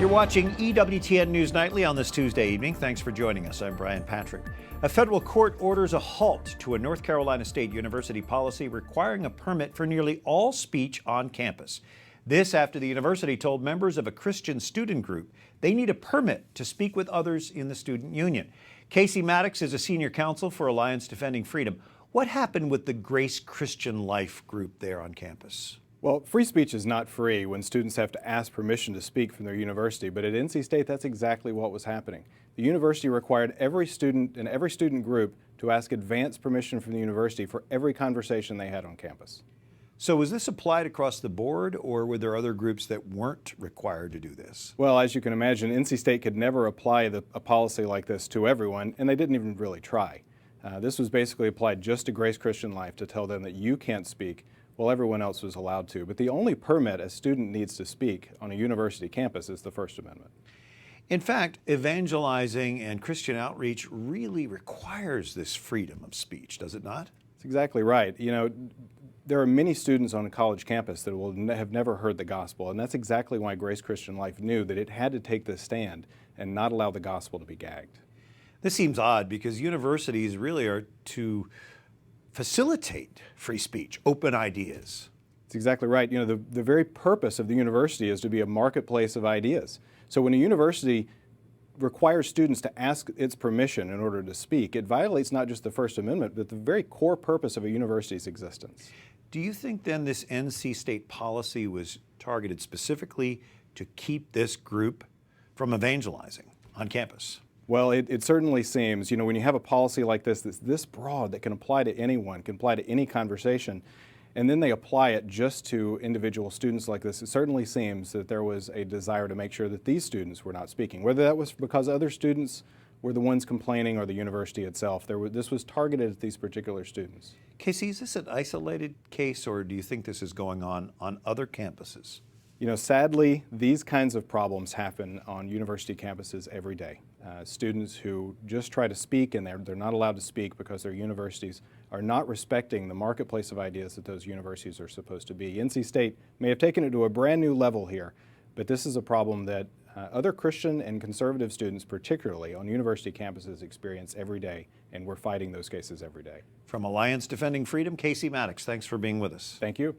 You're watching EWTN News Nightly on this Tuesday evening. Thanks for joining us. I'm Brian Patrick. A federal court orders a halt to a North Carolina State University policy requiring a permit for nearly all speech on campus. This after the university told members of a Christian student group they need a permit to speak with others in the student union. Mattox is a senior counsel for Alliance Defending Freedom. What happened with the Grace Christian Life group there on campus? Well, free speech is not free when students have to ask permission to speak from their university, but at NC State that's exactly what was happening. The university required every student and every student group to ask advance permission from the university for every conversation they had on campus. So was this applied across the board, or were there other groups that weren't required to do this? Well, as you can imagine, NC State could never apply a policy like this to everyone, and they didn't even really try. This was basically applied just to Grace Christian Life to tell them that you can't speak while everyone else was allowed to. But the only permit a student needs to speak on a university campus is the First Amendment. In fact, evangelizing and Christian outreach really requires this freedom of speech, does it not? That's exactly right. You know, there are many students on a college campus that will have never heard the gospel, and that's exactly why Grace Christian Life knew that it had to take this stand and not allow the gospel to be gagged. This seems odd because universities really are to facilitate free speech, open ideas. That's exactly right. You know, the very purpose of the university is to be a marketplace of ideas. So when a university requires students to ask its permission in order to speak, it violates not just the First Amendment, but the very core purpose of a university's existence. Do you think then this NC State policy was targeted specifically to keep this group from evangelizing on campus? Well, it certainly seems, you know, when you have a policy like this that's this broad that can apply to anyone, can apply to any conversation, and then they apply it just to individual students like this, it certainly seems that there was a desire to make sure that these students were not speaking. Whether that was because other students were the ones complaining or the university itself, this was targeted at these particular students. Casey, is this an isolated case, or do you think this is going on other campuses? You know, sadly, these kinds of problems happen on university campuses every day. Students who just try to speak and they're not allowed to speak because their universities are not respecting the marketplace of ideas that those universities are supposed to be. NC State may have taken it to a brand new level here, but this is a problem that other Christian and conservative students, particularly on university campuses, experience every day, and we're fighting those cases every day. From Alliance Defending Freedom, Mattox, thanks for being with us. Thank you.